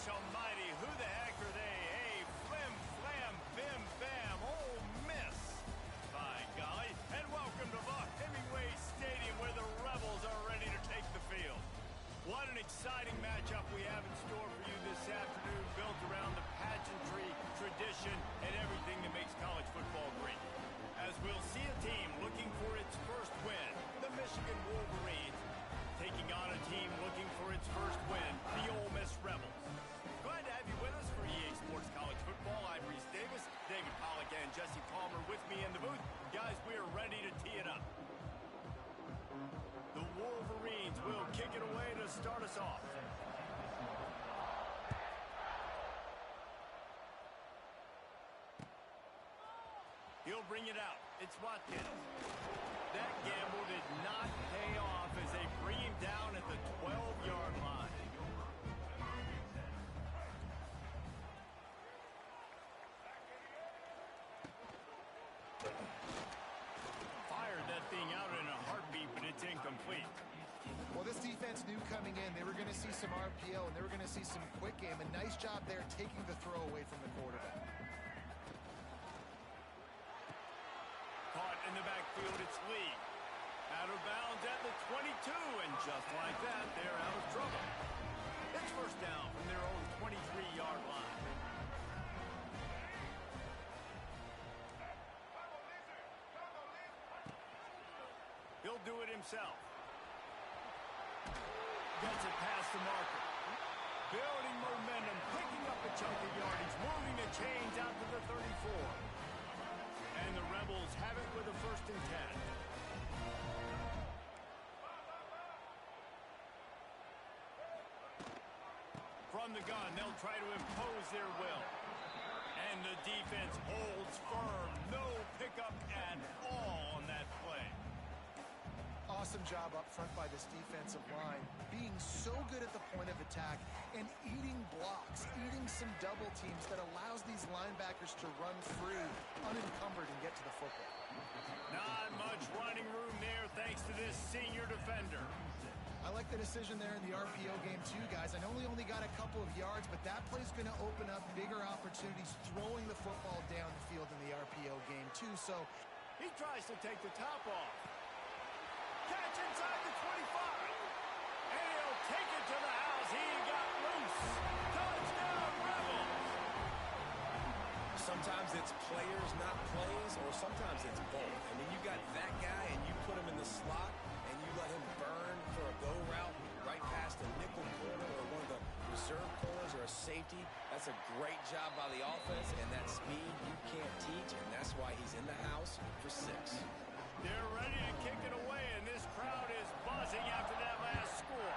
Gosh almighty, who the heck are they? Hey, flim, flam, bim, bam, Ole Miss. By golly, and welcome to Vaught Hemingway Stadium where the Rebels are ready to take the field. What an exciting matchup we have in store for you this afternoon, built around the pageantry, tradition, and everything that makes college football great. As we'll see a team looking for its first win, the Michigan Wolverines, taking on a team looking for its first win, the Ole Miss Rebels. Glad to have you with us for EA Sports College Football. I'm Reese Davis, David Pollack, and Jesse Palmer with me in the booth. Guys, we are ready to tee it up. The Wolverines will kick it away to start us off. He'll bring it out. It's Watkins. That gamble did not pay off as they bring him down at the 12-yard line. Fired that thing out in a heartbeat, but it's incomplete. Well, this defense knew coming in they were going to see some RPO and they were going to see some quick game. A nice job there taking the throw away from the quarterback. Caught in the backfield, it's Lee. Out of bounds at the 22, and just like that, they're out of trouble. It's first down from their own 23-yard line. He'll do it himself. Gets it past the marker. Building momentum, picking up a chunk of yardage, moving the chains out to the 34. And the Rebels have it with a 1st and 10. From the gun, they'll try to impose their will. And the defense holds firm. No pickup at all on that play. Awesome job up front by this defensive line, being so good at the point of attack and eating blocks, eating some double teams that allows these linebackers to run free, unencumbered, and get to the football. Not much running room there thanks to this senior defender. I like the decision there in the RPO game too, guys. I know we only got a couple of yards, but that play's going to open up bigger opportunities throwing the football down the field in the RPO game too. So he tries to take the top off. Catch inside the 25. And he'll take it to the house. He got loose. Touchdown, Rebels. Sometimes it's players, not plays, or sometimes it's both. And when you got that guy and you put him in the slot and you let him burn for a go route right past a nickel corner or one of the reserve corners or a safety, that's a great job by the offense, and that speed you can't teach, and that's why he's in the house for 6. They're ready to kick it away, and this crowd is buzzing after that last score.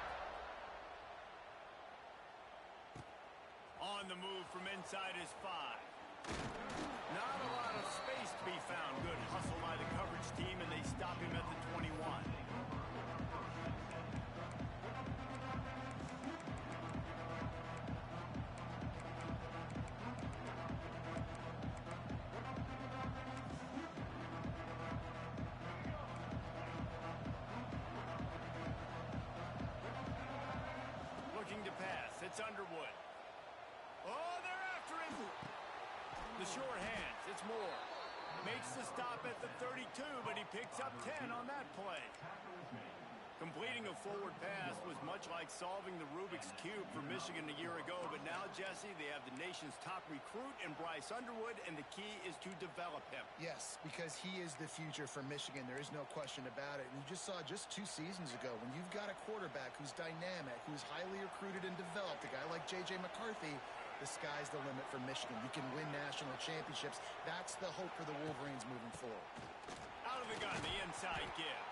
On the move from inside his 5. Not a lot of space to be found. Good hustle by the coverage team, and they stop him at the 21. It's Underwood. Oh, they're after him. The short hands. It's Moore. Makes the stop at the 32, but he picks up 10 on that play. Completing a forward pass was much like solving the Rubik's Cube for Michigan a year ago, but now, Jesse, they have the nation's top recruit in Bryce Underwood, and the key is to develop him. Yes, because he is the future for Michigan. There is no question about it. And you just saw just 2 seasons ago, when you've got a quarterback who's dynamic, who's highly recruited and developed, a guy like J.J. McCarthy, the sky's the limit for Michigan. You can win national championships. That's the hope for the Wolverines moving forward. Out of the gun, the inside give.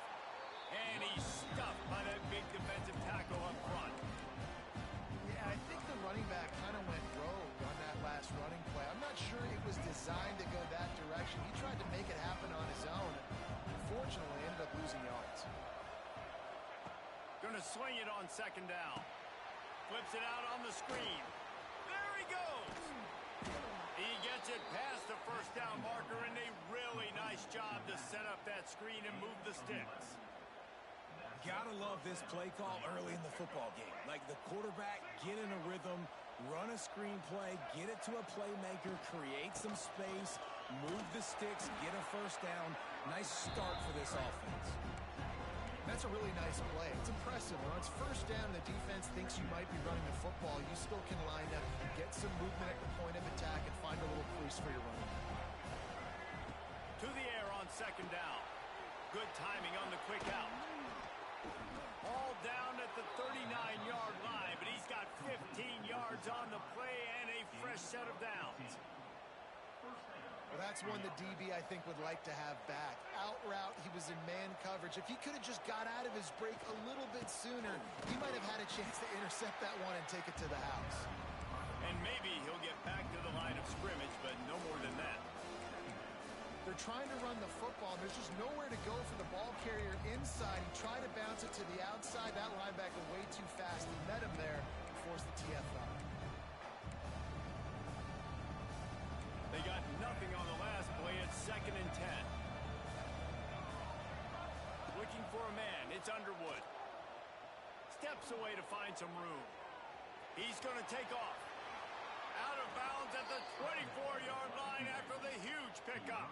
And he's stuffed by that big defensive tackle up front. Yeah, I think the running back kind of went rogue on that last running play. I'm not sure it was designed to go that direction. He tried to make it happen on his own. Unfortunately, ended up losing yards. Going to swing it on 2nd down. Flips it out on the screen. There he goes. He gets it past the 1st down marker, and a really nice job to set up that screen and move the sticks. Gotta love this play call early in the football game. Like the quarterback, get in a rhythm, Run a screen play, get it to a playmaker, create some space, move the sticks, get a first down. Nice start for this offense. That's a really nice play. It's impressive. When it's first down, the defense thinks you might be running the football. You still can line up, get some movement at the point of attack, and find a little crease for your running. To the air on second down. Good timing on the quick out. All down at the 39-yard line, but he's got 15 yards on the play and a fresh set of downs. Well, that's one the DB, I think, would like to have back. Out route, he was in man coverage. If he could have just got out of his break a little bit sooner, he might have had a chance to intercept that one and take it to the house. And maybe he'll get back to the line of scrimmage, but no more than that. They're trying to run the football, and there's just nowhere to go for the ball carrier inside. He tried to bounce it to the outside. That linebacker way too fast. He met him there and forced the TFL. They got nothing on the last play. It's 2nd and 10. Looking for a man. It's Underwood. Steps away to find some room. He's going to take off. Out of bounds at the 24-yard line after the huge pickup.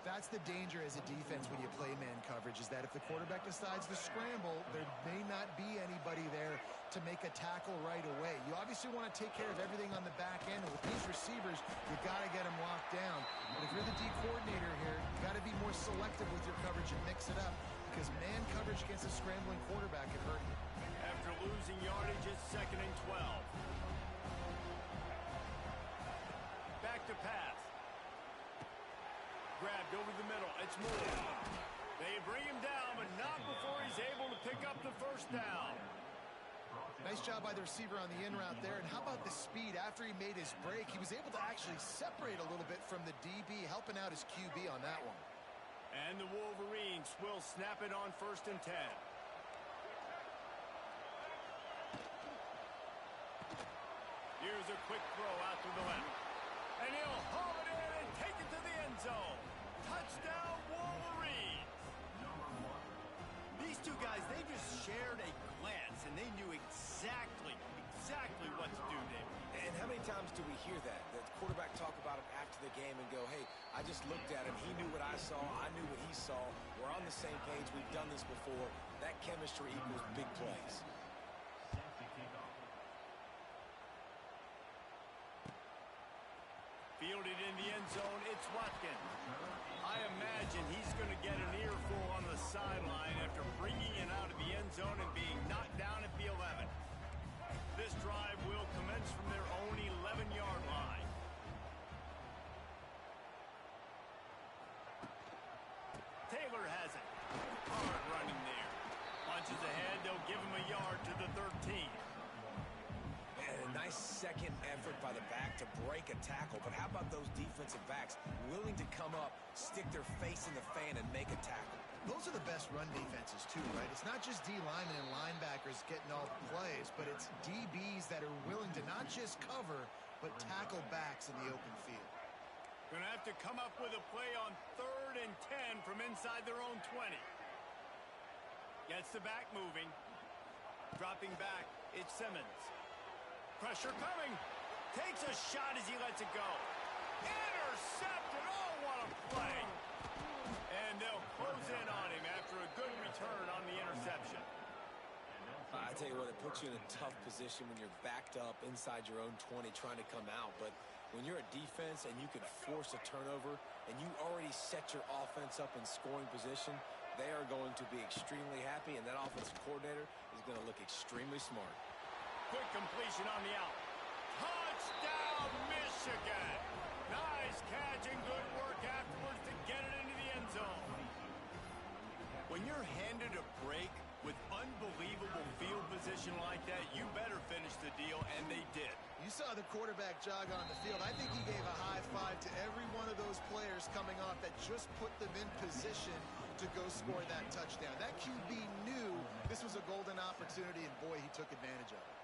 That's the danger as a defense when you play man coverage, is that if the quarterback decides to scramble, there may not be anybody there to make a tackle right away. You obviously want to take care of everything on the back end, and with these receivers, you got to get them locked down. But if you're the D coordinator here, you got to be more selective with your coverage and mix it up, because man coverage against a scrambling quarterback can hurt you. After losing yardage, it's 2nd and 12. Back to pass. Grabbed over the middle. It's Moore. They bring him down, but not before he's able to pick up the first down. Nice job by the receiver on the in route there. And how about the speed after he made his break? He was able to actually separate a little bit from the DB, helping out his QB on that one. And the Wolverines will snap it on 1st and 10. Here's a quick throw out to the left. And he'll haul it in and take it to the end zone. Touchdown, Wolverines. These two guys, they just shared a glance, and they knew exactly what to do, David. And how many times do we hear that? The quarterback talk about him after the game and go, hey, I just looked at him. He knew what I saw. I knew what he saw. We're on the same page. We've done this before. That chemistry equals big plays. Fielded in the end zone, it's Watkins. I imagine he's going to get an earful on the sideline after bringing it out of the end zone and being knocked down at the 11. This drive will commence from their own 11-yard line. Taylor has it. Hard running there. Punches ahead, they'll give him a yard to the 13. And a nice second effort by the back to break a tackle. But how about those defensive backs willing to come up, stick their face in the fan, and make a tackle? Those are the best run defenses, too, right? It's not just D linemen and linebackers getting all the plays, but it's DBs that are willing to not just cover, but tackle backs in the open field. Going to have to come up with a play on 3rd and 10 from inside their own 20. Gets the back moving. Dropping back, it's Simmons. Pressure coming. Takes a shot as he lets it go. Intercepted. Oh, what a play. And they'll close in on him after a good return on the interception. I tell you what, it puts you in a tough position when you're backed up inside your own 20 trying to come out. But when you're a defense and you can force a turnover and you already set your offense up in scoring position, they are going to be extremely happy, and that offensive coordinator is going to look extremely smart. Quick completion on the out. Touchdown, Michigan! Nice catch and good work afterwards to get it into the end zone. When you're handed a break with unbelievable field position like that, you better finish the deal, and they did. You saw the quarterback jog on the field. I think he gave a high five to every one of those players coming off that just put them in position to go score that touchdown. That QB knew this was a golden opportunity, and boy, he took advantage of it.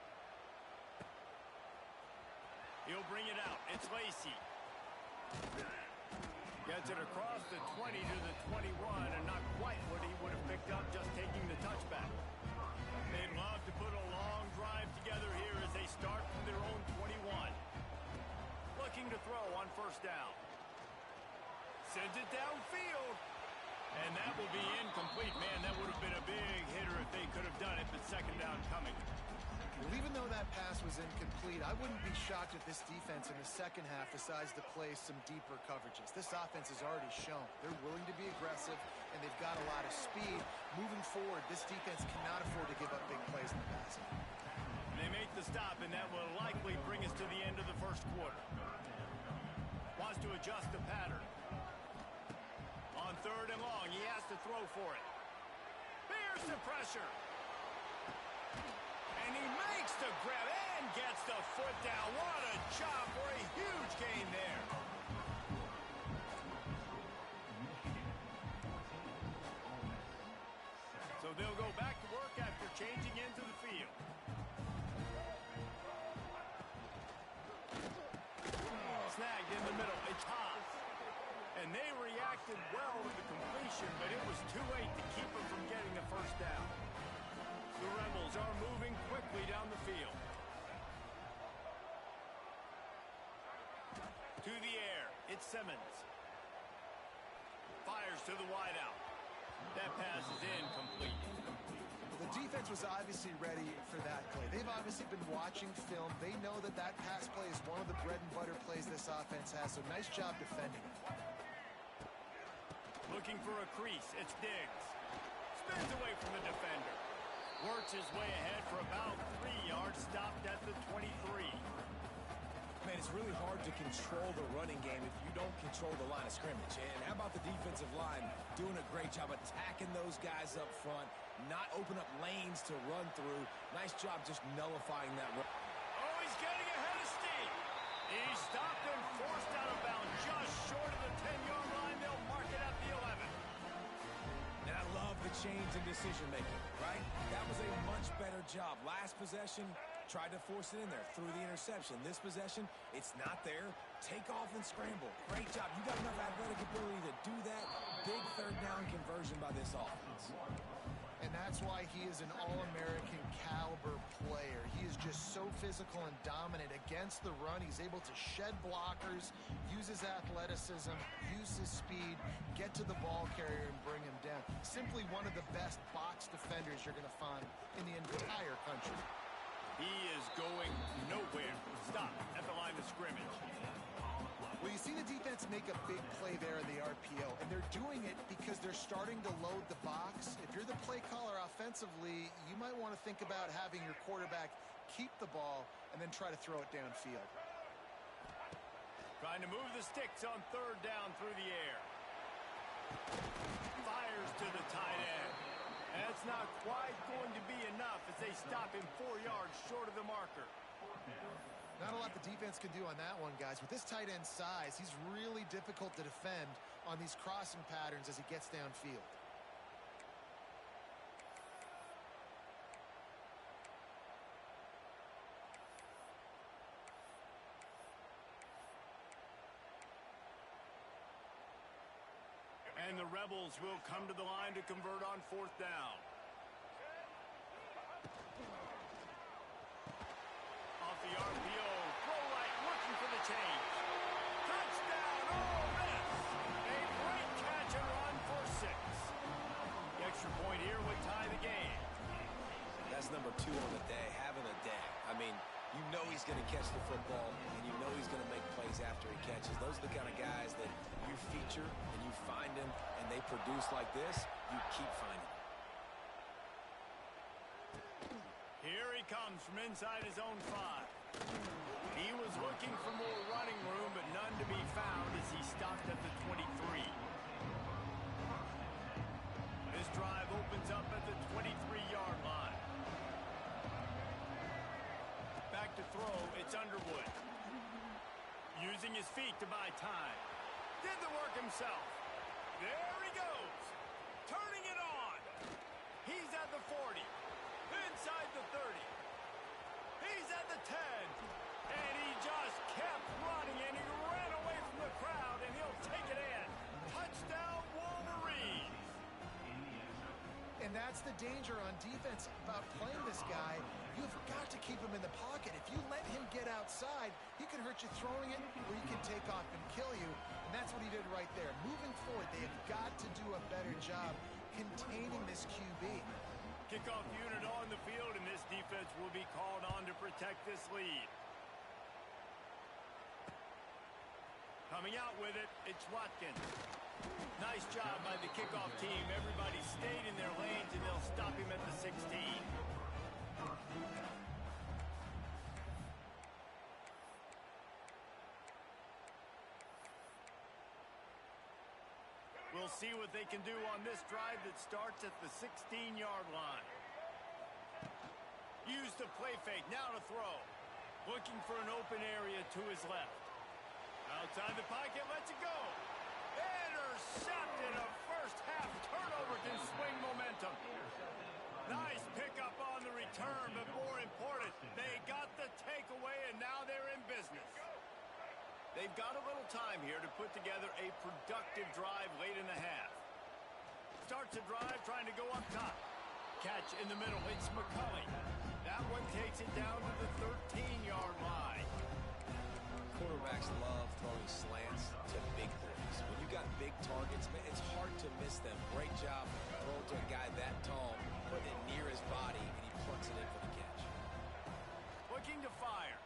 He'll bring it out. It's Lacy. Gets it across the 20 to the 21, and not quite what he would have picked up just taking the touchback. They'd love to put a long drive together here as they start from their Sends it downfield. And that will be incomplete. Man, that would have been a big hitter if they could have done it, but second down coming. Well, even though that pass was incomplete, I wouldn't be shocked if this defense in the second half decides to play some deeper coverages. This offense has already shown they're willing to be aggressive, and they've got a lot of speed. Moving forward, this defense cannot afford to give up big plays in the passing. They make the stop, and that will likely bring us to the end of the first quarter. Wants to adjust the pattern. On third and long, he has to throw for it. Here's the pressure. And he makes the grab and gets the foot down. What a job for a huge gain there. So they'll go back to work after changing into the field. Snagged in the middle. It's Haas. And they reacted well to the completion, but it was too late to keep them from getting the first down. The Rebels are moving quickly down the field. To the air. It's Simmons. Fires to the wideout. That pass is incomplete. The defense was obviously ready for that play. They've obviously been watching film. They know that that pass play is one of the bread and butter plays this offense has, so nice job defending it. Looking for a crease. It's Diggs. Spins away from the defender. Works his way ahead for about 3 yards. Stopped at the 23. Man, it's really hard to control the running game if you don't control the line of scrimmage. And how about the defensive line doing a great job attacking those guys up front, not open up lanes to run through. Nice job just nullifying that run. Oh, he's getting ahead of steam. He stopped and forced out of bounds just short of the 10-yard line. They'll mark it at the 11. And I love the change in decision-making, right? That was a much better job. Last possession, tried to force it in there through the interception. This possession, it's not there. Take off and scramble. Great job. You got enough athletic ability to do that. Big third down conversion by this offense. And that's why he is an All-American caliber player. He is just so physical and dominant against the run. He's able to shed blockers, use his athleticism, use his speed, get to the ball carrier and bring him down. Simply one of the best box defenders you're going to find in the entire country. He is going nowhere. Stop at the line of scrimmage. Well, you see the defense make a big play there in the RPO, and they're doing it because they're starting to load the box. If you're the play caller offensively, you might want to think about having your quarterback keep the ball and then try to throw it downfield. Trying to move the sticks on third down through the air. Fires to the tight end. That's not quite going to be enough as they stop him 4 yards short of the marker. Not a lot the defense can do on that one, guys. With this tight end size, he's really difficult to defend on these crossing patterns as he gets downfield. And the Rebels will come to the line to convert on fourth down. Off the RPO, throw right, looking for the change. Touchdown, Ole Miss! A great catch and run for 6. The extra point here would tie the game. That's number 2 on the day, having a day. I mean, you know he's going to catch the football, and you know he's going to make plays after he catches. Those are the kind of guys that you feature and you find them, and they produce like this, you keep finding them. Here he comes from inside his own 5. He was looking for more running room, but none to be found as he stopped at the 23. This drive opens up at the 23-yard line. Back to throw, it's Underwood. Using his feet to buy time. Did the work himself. There he goes. Turning it on. He's at the 40. Inside the 30. He's at the 10. And he just kept running, and he ran away from the crowd, and he'll take it in. Touchdown, Wolverines. And that's the danger on defense about playing this guy. You've got to keep him in the pocket. If you let him get outside, he can hurt you throwing it, or he can take off and kill you. And that's what he did right there. Moving forward, they have got to do a better job containing this QB. Kickoff unit on the field, and this defense will be called on to protect this lead. Coming out with it, it's Watkins. Nice job by the kickoff team. Everybody stayed in their lanes, and they'll stop him at the 16. We'll see what they can do on this drive that starts at the 16-yard line. Use the play fake, now to throw. Looking for an open area to his left. Outside the pocket, lets it go. Intercepted. A first-half turnover can swing momentum. Nice pickup on the return, but more important, they got the takeaway, and now they're in business. They've got a little time here to put together a productive drive late in the half. Starts a drive trying to go up top. Catch in the middle, it's McCulley. That one takes it down to the 13-yard line. Quarterbacks love throwing slants to big boys. When you got big targets, man, it's hard to miss them. Great job throwing to a guy that tall, putting it near his body, and he plucks it in for the catch. Looking to fire.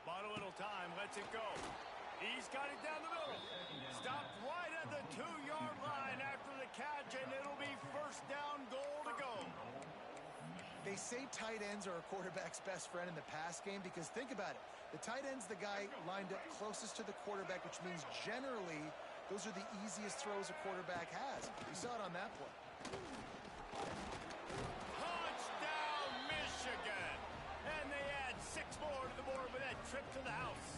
Bought a little time, lets it go. He's got it down the middle. Stopped right at the 2-yard line after the catch, and it'll be first down, goal to go. They say tight ends are a quarterback's best friend in the pass game because think about it. The tight end's the guy lined up closest to the quarterback, which means generally those are the easiest throws a quarterback has. We saw it on that play. Touchdown, Michigan! And they add 6 more to the board with that trip to the house.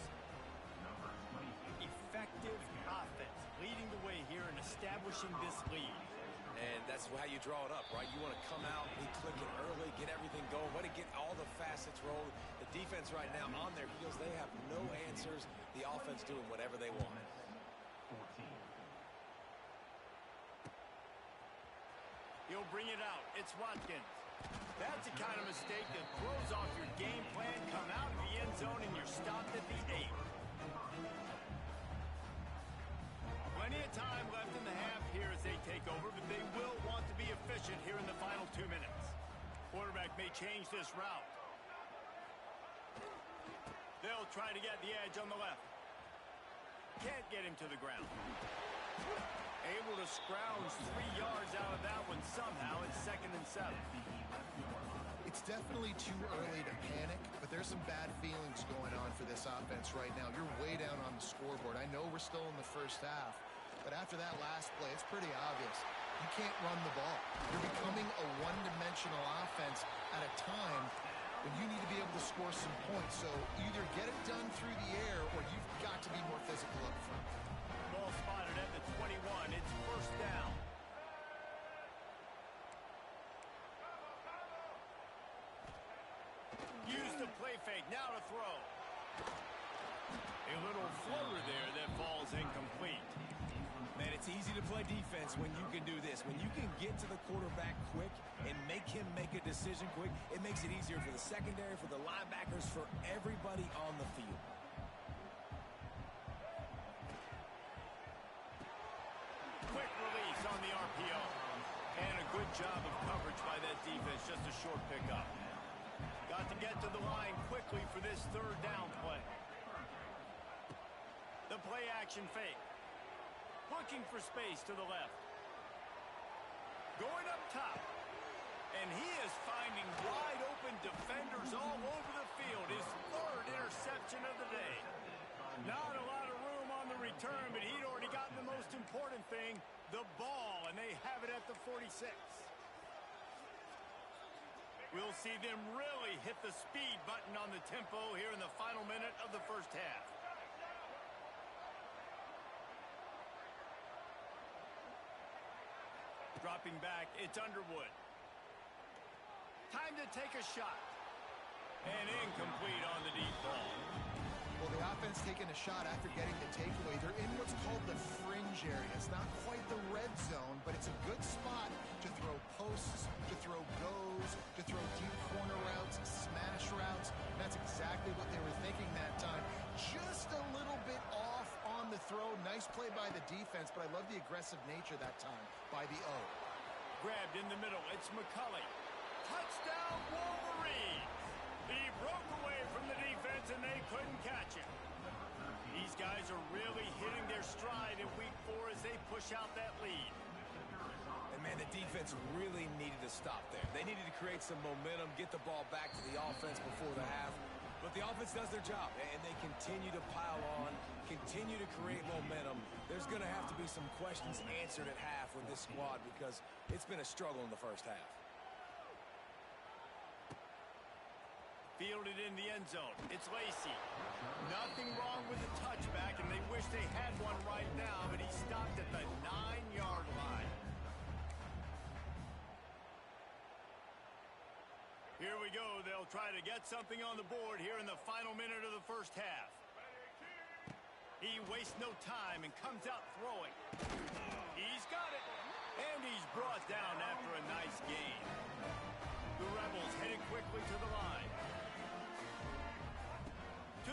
Effective offense leading the way here and establishing this lead. And that's how you draw it up, right? You want to come out, be clicking early, get everything going, want to get all the facets rolling. The defense right now on their heels, they have no answers. The offense doing whatever they want. He'll bring it out. It's Watkins. That's the kind of mistake that throws off your game plan. Come out of the end zone and you're stopped at the 8. Plenty of time left in the half here as they take over, but they will want to be efficient here in the final 2 minutes. Quarterback may change this route. They'll try to get the edge on the left. Can't get him to the ground. Able to scrounge 3 yards out of that one somehow. It's 2nd and 7. It's definitely too early to panic, but there's some bad feelings going on for this offense right now. You're way down on the scoreboard. I know we're still in the first half, but after that last play, it's pretty obvious. You can't run the ball. You're becoming a one-dimensional offense at a time when you need to be able to score some points. So either get it done through the air or you've got to be more physical up front. Ball spotted at the 21. It's first down. Use the play fake. Now to throw. A little floater there that falls incomplete. Man, it's easy to play defense when you can do this. When you can get to the quarterback quick and make him make a decision quick, it makes it easier for the secondary, for the linebackers, for everybody on the field. Quick release on the RPO. And a good job of coverage by that defense. Just a short pickup. Got to get to the line quickly for this 3rd down play. The play action fake. Looking for space to the left. Going up top. And he is finding wide open defenders all over the field. His 3rd interception of the day. Not a lot of room on the return, but he'd already gotten the most important thing, the ball, and they have it at the 46. We'll see them really hit the speed button on the tempo here in the final minute of the first half. Dropping back, it's Underwood. Time to take a shot. And incomplete on the deep ball. Well, the offense taking a shot after getting the takeaway. They're in what's called the fringe area. It's not quite the red zone, but it's a good spot to throw posts, to throw goes, to throw deep corner routes, smash routes. That's exactly what they were thinking that time. Just a little bit off on the throw by the defense, but I love the aggressive nature that time by the O. Grabbed in the middle. It's McCulley. Touchdown, Wolverines! He broke away from the defense, and they couldn't catch him. These guys are really hitting their stride in Week 4 as they push out that lead. And, man, the defense really needed to stop there. They needed to create some momentum, get the ball back to the offense before the half. But the offense does their job, and they continue to pile on, continue to create momentum. There's going to have to be some questions answered at half with this squad because it's been a struggle in the first half. Fielded in the end zone. It's Lacy. Nothing wrong with the touchback, and they wish they had one right now, but he stopped at the 9-yard line. Here we go. They'll try to get something on the board here in the final minute of the first half. He wastes no time and comes out throwing. He's got it. And he's brought down after a nice gain. The Rebels heading quickly to the line.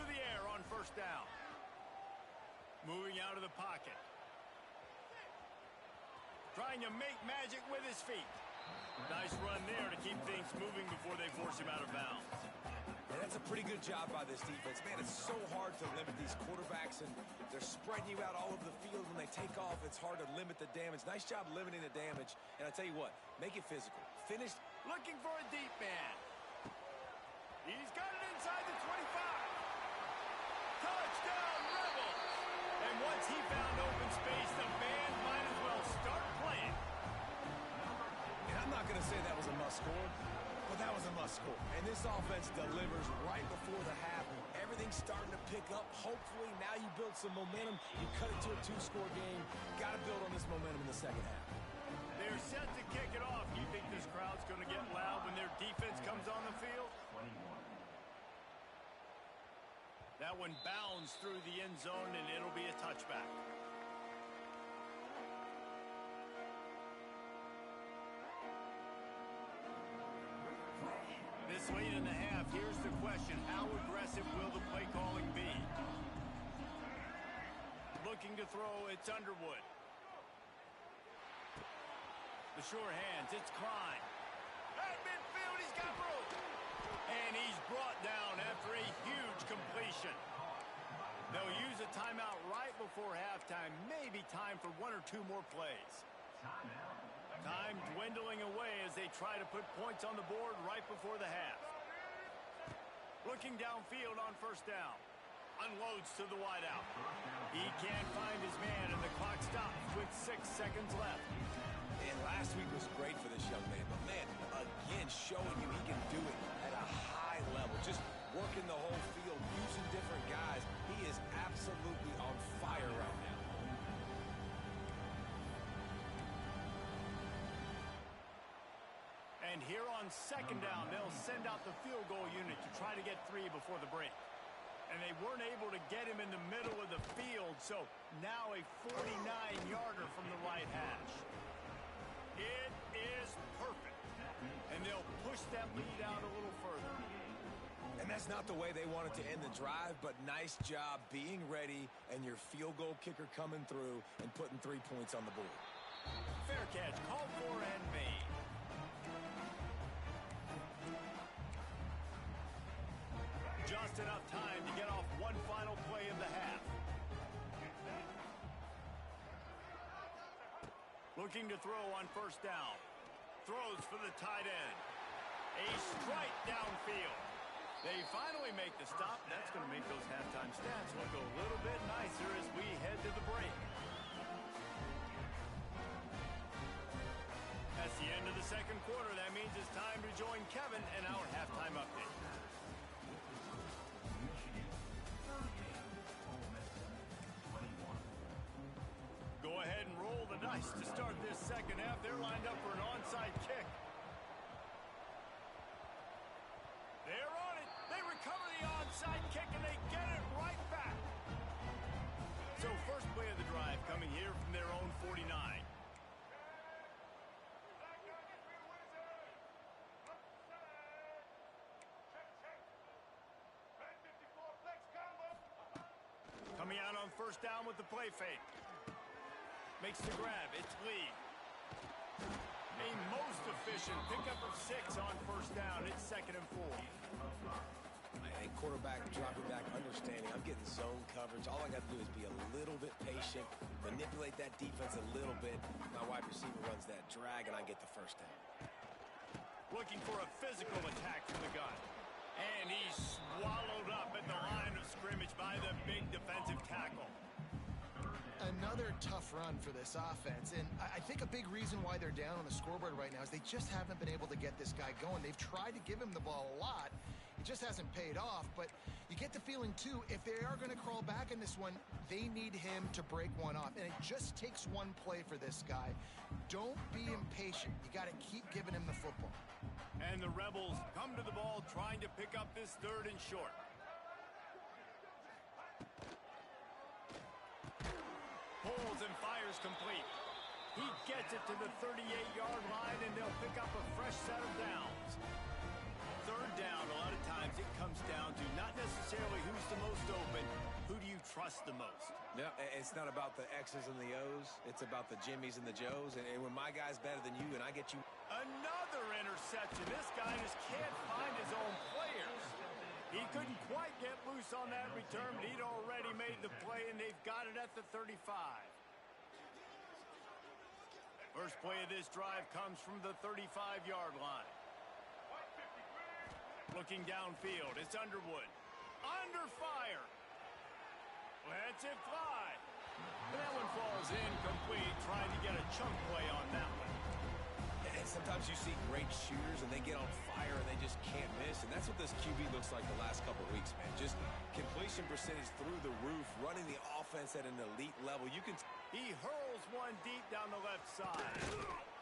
To the air on first down. Moving out of the pocket. Trying to make magic with his feet. Nice run there to keep things moving before they force him out of bounds. And that's a pretty good job by this defense. Man, it's so hard to limit these quarterbacks, and they're spreading you out all over the field. When they take off, it's hard to limit the damage. Nice job limiting the damage. And I tell you what, make it physical. Finish. Looking for a deep man. He's got it inside the 25. Touchdown, Rebels! And once he found open space, the band might as well start playing. And I'm not going to say that was a must-score, but that was a must-score. And this offense delivers right before the half. Everything's starting to pick up. Hopefully, now you build some momentum. You cut it to a 2-score game. Got to build on this momentum in the second half. They're set to kick it off. You think this crowd's going to get loud when their defense comes on the field? That one bounds through the end zone, and it'll be a touchback. This late in the half, here's the question. How aggressive will the play calling be? Looking to throw, it's Underwood. The sure hands, it's Klein. At midfield, he's got room. And he's brought down after a huge completion. They'll use a timeout right before halftime. Maybe time for 1 or 2 more plays. Time dwindling away as they try to put points on the board right before the half. Looking downfield on first down. Unloads to the wideout. He can't find his man, and the clock stops with 6 seconds left. And last week was great for this young man. But, man, again, showing you he can do it at a high level. Just working the whole field, using different guys. He is absolutely on fire right now. And here on second down, they'll send out the field goal unit to try to get 3 before the break. And they weren't able to get him in the middle of the field, so now a 49-yarder from the right hash. It is perfect. And they'll push that lead out a little further. And that's not the way they wanted to end the drive, but nice job being ready and your field goal kicker coming through and putting 3 points on the board. Fair catch, called for and made. Just enough time to get off one final play of the half. Looking to throw on first down. Throws for the tight end. A strike downfield. They finally make the stop. That's going to make those halftime stats look a little bit nicer as we head to the break. That's the end of the second quarter. That means it's time to join Kevin and our halftime update. Go ahead and roll the dice to start this second half. They're lined up for an onside kick. They're on it. They recover the onside kick, and they get it right back. So first play of the drive coming here from their own 49. Coming out on first down with the play fake. Makes the grab. It's Lee. A most efficient pickup of 6 on first down. It's 2nd and 4. A quarterback dropping back, understanding I'm getting zone coverage. All I got to do is be a little bit patient, manipulate that defense a little bit. My wide receiver runs that drag, and I get the first down. Looking for a physical attack from the gun. And he's swallowed up at the line of scrimmage by the big defensive tackle. Another tough run for this offense, and I think a big reason why they're down on the scoreboard right now is they just haven't been able to get this guy going. They've tried to give him the ball a lot. It just hasn't paid off, but you get the feeling, too, if they are going to crawl back in this one, they need him to break one off, and it just takes one play for this guy. Don't be impatient. You got to keep giving him the football. And the Rebels come to the ball trying to pick up this 3rd and short. Pulls and fires complete. He gets it to the 38-yard line, and they'll pick up a fresh set of downs. 3rd down, a lot of times it comes down to not necessarily who's the most open, who do you trust the most? Yeah, it's not about the X's and the O's. It's about the Jimmys and the Joes. And when my guy's better than you and I get you. Another interception. This guy just can't find his own players. He couldn't quite get loose on that return, but he'd already made the play, and they've got it at the 35. First play of this drive comes from the 35-yard line. Looking downfield, it's Underwood. Under fire. Lets it fly. That one falls incomplete, trying to get a chunk play on that one. And sometimes you see great shooters, and they get on fire, and they just can't miss. And that's what this QB looks like the last couple weeks, man. Just completion percentage through the roof, running the offense at an elite level. He hurls one deep down the left side.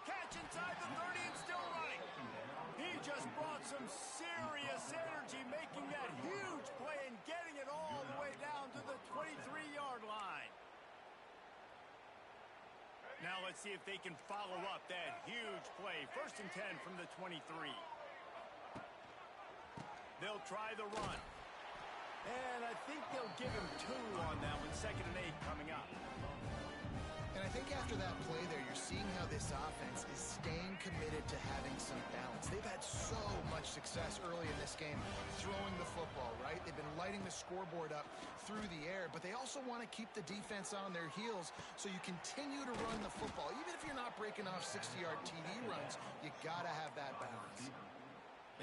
Catch inside the 30 and still running. He just brought some serious energy, making that huge play and getting it all the way down to the 23-yard line. Now let's see if they can follow up that huge play. 1st and 10 from the 23. They'll try the run. And I think they'll give him 2 on that one. 2nd and 8 coming up. And I think after that play there, you're seeing how this offense is staying committed to having some balance. They've had so much success early in this game throwing the football, right? They've been lighting the scoreboard up through the air, but they also want to keep the defense on their heels, so you continue to run the football. Even if you're not breaking off 60-yard TD runs, you got to have that balance.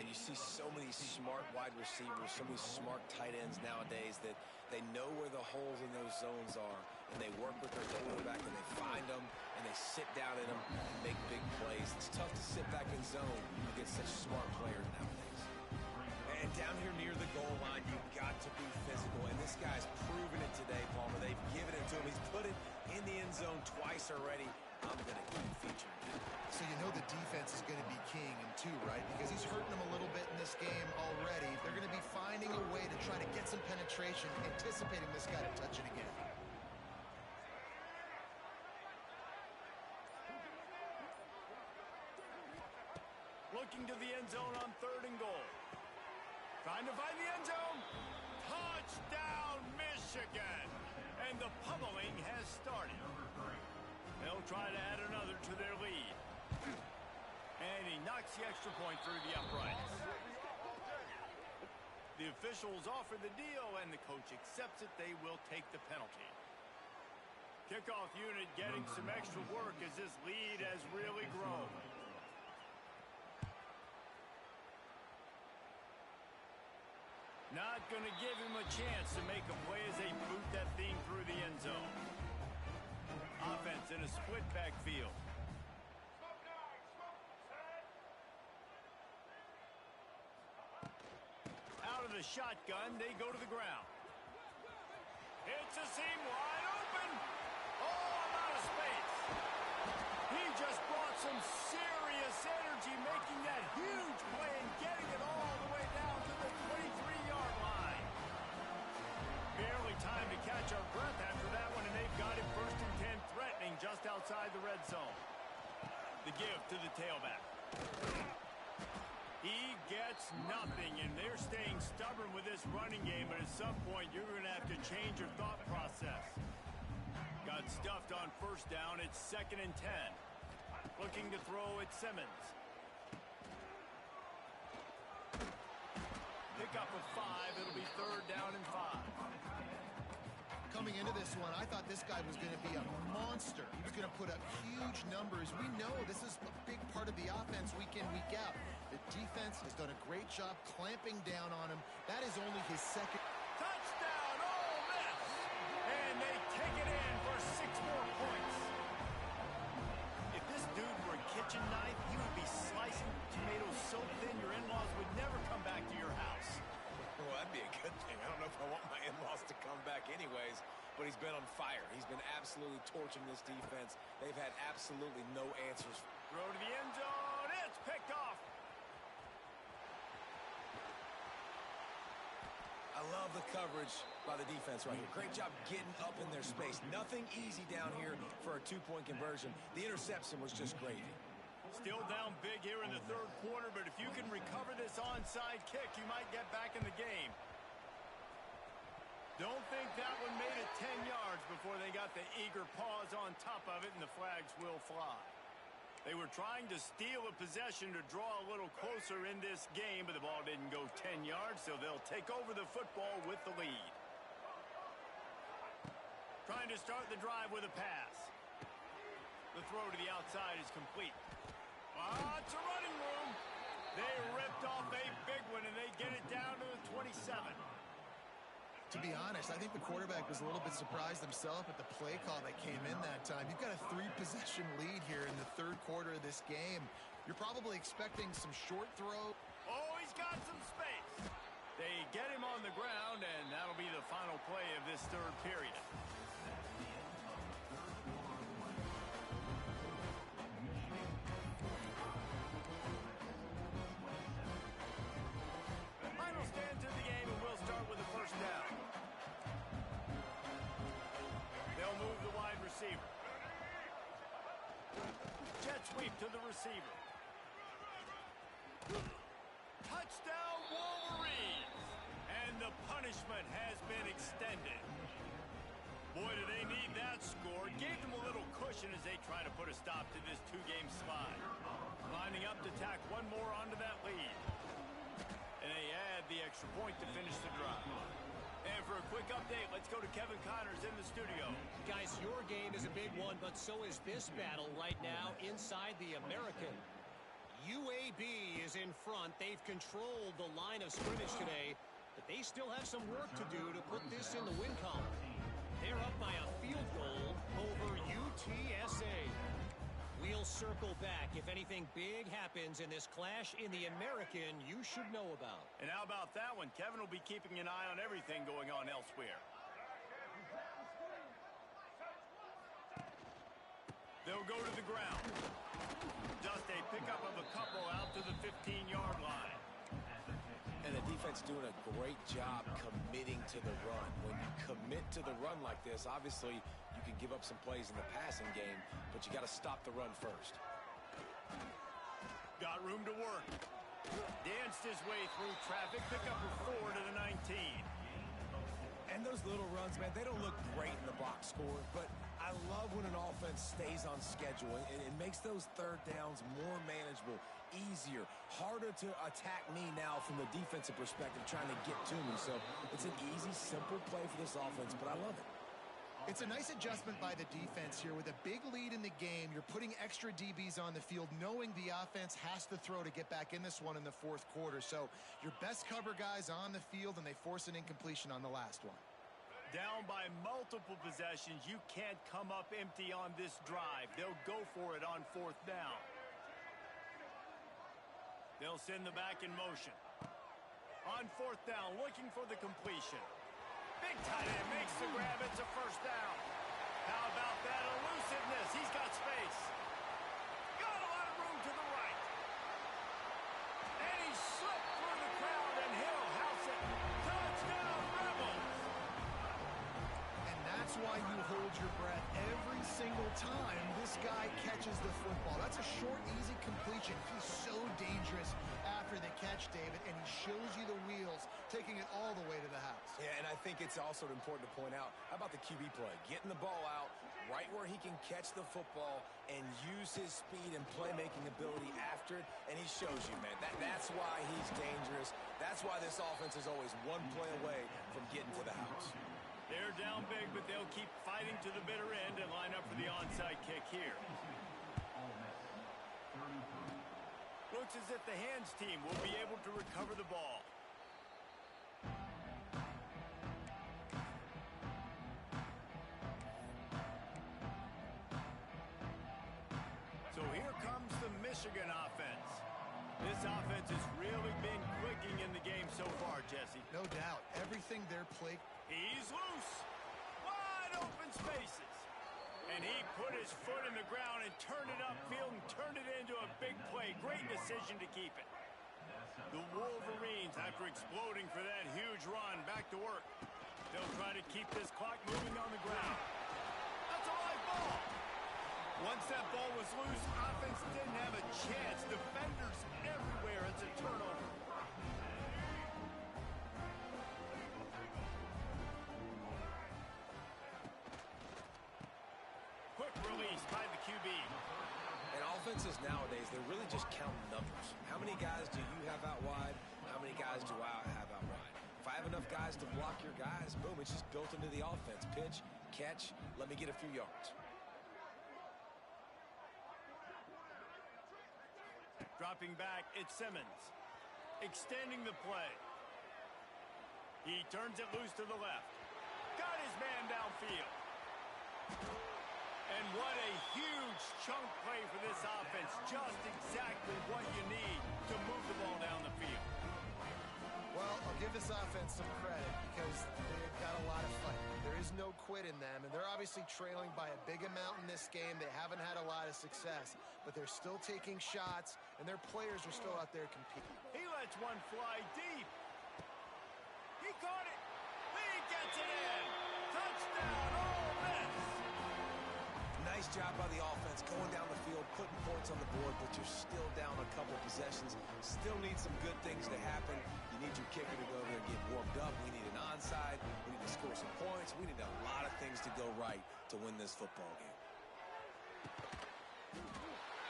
And you see so many smart wide receivers, so many smart tight ends nowadays that they know where the holes in those zones are, and they work with their quarterback, and they find them, and they sit down in them and make big plays. It's tough to sit back in zone against such smart players nowadays. And down here near the goal line, you've got to be physical, and this guy's proven it today, Palmer. They've given it to him. He's put it in the end zone twice already. I'm going to keep featuring him. So you know the defense is going to be king in 2, right? Because he's hurting them a little bit in this game already. They're going to be finding a way to try to get some penetration, anticipating this guy to touch it again. Looking to the end zone on 3rd and goal. Trying to find the end zone. Touchdown, Michigan! And the pummeling has started. They'll try to add another to their lead. And he knocks the extra point through the uprights. The officials offer the deal, and the coach accepts it. They will take the penalty. Kickoff unit getting some extra work as this lead has really grown. Not going to give him a chance to make a play as they boot that thing through the end zone. Offense in a split backfield. Out of the shotgun, they go to the ground. It's a seam wide open. Oh, I'm out of space. He just brought some serious energy, making that huge play and getting it all the way down to the 23-yard line. Barely time to catch our breath after that one, and they've got him 1st and 10, threatening just outside the red zone. The give to the tailback. He gets nothing, and they're staying stubborn with this running game, but at some point you're going to have to change your thought process. Got stuffed on first down. It's 2nd and 10. Looking to throw at Simmons. Pick up a 5. It'll be 3rd down and 5. Coming into this one, I thought this guy was going to be a monster. He was going to put up huge numbers. We know this is a big part of the offense week in, week out. The defense has done a great job clamping down on him. That is only his 2nd. Touchdown, Ole Miss! And they take it in for 6 more points. If this dude were a kitchen knife, he would be slicing tomatoes so thin your in-laws would never come back to your house. Well, that'd be a good thing. I don't know if I want my in-laws to come back anyways, but he's been on fire. He's been absolutely torching this defense. They've had absolutely no answers. Throw to the end zone. It's picked off. I love the coverage by the defense right here. Great job getting up in their space. Nothing easy down here for a 2-point conversion. The interception was just gravy. Still down big here in the 3rd quarter, but if you can recover this onside kick, you might get back in the game. Don't think that one made it 10 yards before they got the eager paws on top of it, and the flags will fly. They were trying to steal a possession to draw a little closer in this game, but the ball didn't go 10 yards, so they'll take over the football with the lead. Trying to start the drive with a pass. The throw to the outside is complete. It's a running room. They ripped off a big one, and they get it down to the 27. To be honest, I think the quarterback was a little bit surprised himself at the play call that came in that time. You've got a 3-possession lead here in the 3rd quarter of this game. You're probably expecting some short throw. Oh, he's got some space. They get him on the ground, and that'll be the final play of this 3rd period. Final stand to the game, and we'll start with the 1st down. They'll move the wide receiver. Jet sweep to the receiver. Touchdown, Wolverines! And the punishment has been extended. Boy, do they need that score. Gave them a little cushion as they try to put a stop to this 2-game slide. Lining up to tack one more onto that lead. And they add the extra point to finish the drive. And for a quick update, let's go to Kevin Connors in the studio. Guys, your game is a big one, but so is this battle right now inside the American. UAB is in front. They've controlled the line of scrimmage today, but they still have some work to do to put this in the win column. They're up by a field goal over UTSA. We'll circle back if anything big happens in this clash in the American you should know about. And how about that one? Kevin will be keeping an eye on everything going on elsewhere. They'll go to the ground. Just a pickup of a couple out to the 15-yard line. And the defense doing a great job committing to the run. When you commit to the run like this, obviously you can give up some plays in the passing game, but you got to stop the run first. Got room to work. Danced his way through traffic. Pick up a 4 to the 19. And those little runs, man, they don't look great in the box score, but I love when an offense stays on schedule, and it makes those 3rd downs more manageable, easier, harder to attack me now from the defensive perspective trying to get to me. So it's an easy, simple play for this offense, but I love it. It's a nice adjustment by the defense here. With a big lead in the game, you're putting extra DBs on the field, knowing the offense has to throw to get back in this one in the 4th quarter. So your best cover guys on the field, and they force an incompletion on the last one. Down by multiple possessions, you can't come up empty on this drive. They'll go for it on 4th down. They'll send the back in motion. On 4th down, looking for the completion. Big tight end makes the grab. It's a 1st down. How about that elusiveness? He's got space. Got a lot of room to the right. And he slipped through the crowd, and he'll house it. Touchdown, Rebels! And that's why you hold your breath every single time this guy catches the football. That's a short, easy completion. He's so dangerous after the catch, David, and he shows you the wheels taking it all the way to the house. Yeah, and I think it's also important to point out, how about the QB play? Getting the ball out right where he can catch the football and use his speed and playmaking ability after it, and he shows you, man. That's why he's dangerous. That's why this offense is always one play away from getting to the house. They're down big, but they'll keep fighting to the bitter end and line up for the onside kick here. Looks as if the hands team will be able to recover the ball. So here comes the Michigan offense. This offense has really been clicking in the game so far, Jesse. No doubt. Everything they're playing. He's loose. Wide open spaces. And he put his foot in the ground and turned it upfield and turned it into a big play. Great decision to keep it. The Wolverines, after exploding for that huge run, back to work. They'll try to keep this clock moving on the ground. That's a live ball. Once that ball was loose, offense didn't have a chance. Defenders everywhere. It's a turnover. Quick release by the QB. And offenses nowadays, they're really just counting numbers. How many guys do you have out wide? How many guys do I have out wide? If I have enough guys to block your guys, boom, it's just built into the offense. Pitch, catch, let me get a few yards. Dropping back, it's Simmons. Extending the play. He turns it loose to the left. Got his man downfield. And what a huge chunk play for this offense. Just exactly what you need to move the ball down the field. Well, I'll give this offense some credit because they've got a lot of fight. There is no quit in them, and they're obviously trailing by a big amount in this game. They haven't had a lot of success, but they're still taking shots, and their players are still out there competing. He lets one fly deep. He caught it. He gets it in. Touchdown, Ole Miss. Nice job by the offense going down the field, putting points on the board, but you're still down a couple possessions. Still need some good things to happen. You need your kicker to go over there and get warmed up. We need an onside. We need to score some points. We need a lot of things to go right to win this football game.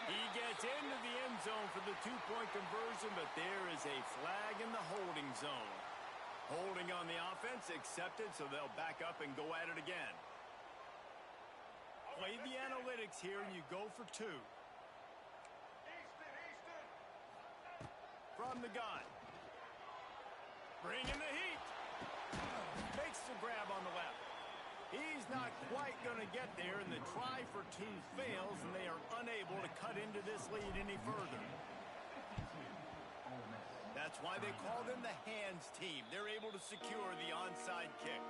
He gets into the end zone for the two-point conversion, but there is a flag in the holding zone. Holding on the offense accepted, so they'll back up and go at it again. Play the analytics here, and you go for two. From the gun. Bringing the heat. Makes the grab on the left. He's not quite going to get there, and the try for two fails, and they are unable to cut into this lead any further. That's why they call them the hands team. They're able to secure the onside kick.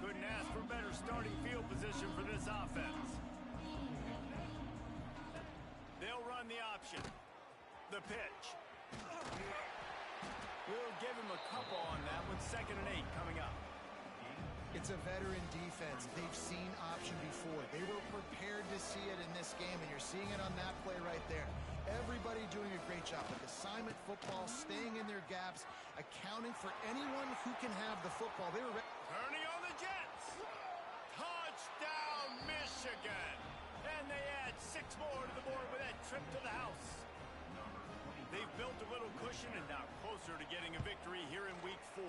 Couldn't ask for better starting field position for this offense. They'll run the option. The pitch. We'll give him a couple on that one. 2nd and 8 coming up. It's a veteran defense. They've seen option before. They were prepared to see it in this game, and you're seeing it on that play right there. Everybody doing a great job with assignment football, staying in their gaps, accounting for anyone who can have the football. They were Turning on the Jets. Touchdown, Michigan. And they add 6 more to the board with that trip to the house. They've built a little cushion and now closer to getting a victory here in week 4.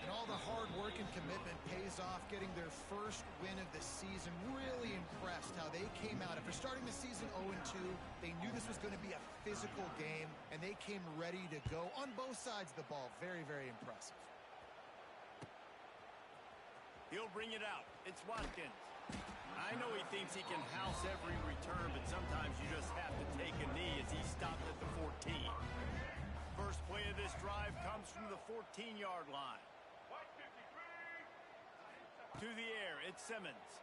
And all the hard work and commitment pays off, getting their first win of the season. Really impressed how they came out. After starting the season 0-2, they knew this was going to be a physical game, and they came ready to go on both sides of the ball. Very, very impressive. He'll bring it out. It's Watkins. I know he thinks he can house every return, but sometimes you just have to take a knee as he stopped at the 14. First play of this drive comes from the 14-yard line. To the air, it's Simmons.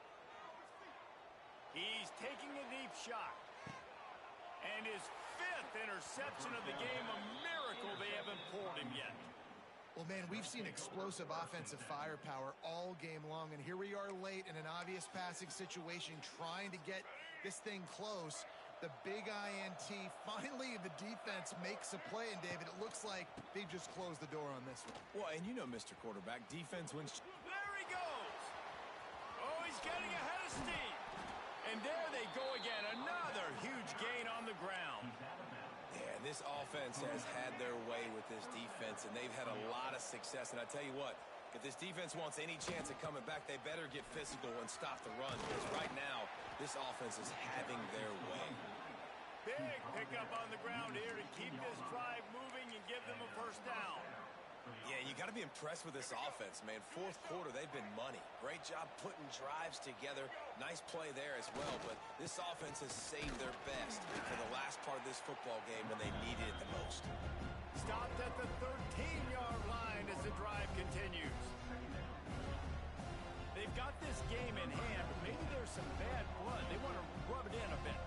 He's taking a deep shot. And his 5th interception of the game, a miracle they haven't pulled him yet. Well, man, we've seen explosive offensive firepower all game long, and here we are late in an obvious passing situation trying to get this thing close. The big INT, finally the defense makes a play, and David, it looks like they just closed the door on this one. Well, and you know, Mr. Quarterback, defense wins. There he goes. Oh, he's getting ahead of steam. And there they go again. Another huge gain on the ground. Yeah, this offense has had their way with this defense, and they've had a lot of success. And I tell you what, if this defense wants any chance of coming back, they better get physical and stop the run, because right now, this offense is having their way. Big pickup on the ground here to keep this drive moving and give them a first down. Yeah, you got to be impressed with this offense, man. Fourth quarter, they've been money. Great job putting drives together. Nice play there as well, but this offense has saved their best for the last part of this football game when they needed it the most. Stopped at the 13-yard line as the drive continues. They've got this game in hand, but maybe there's some bad blood. They want to rub it in a bit.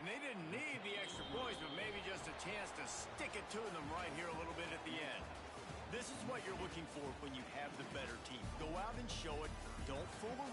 And they didn't need the extra points, but maybe just a chance to stick it to them right here a little bit at the end. This is what you're looking for when you have the better team. Go out and show it. Don't fool around.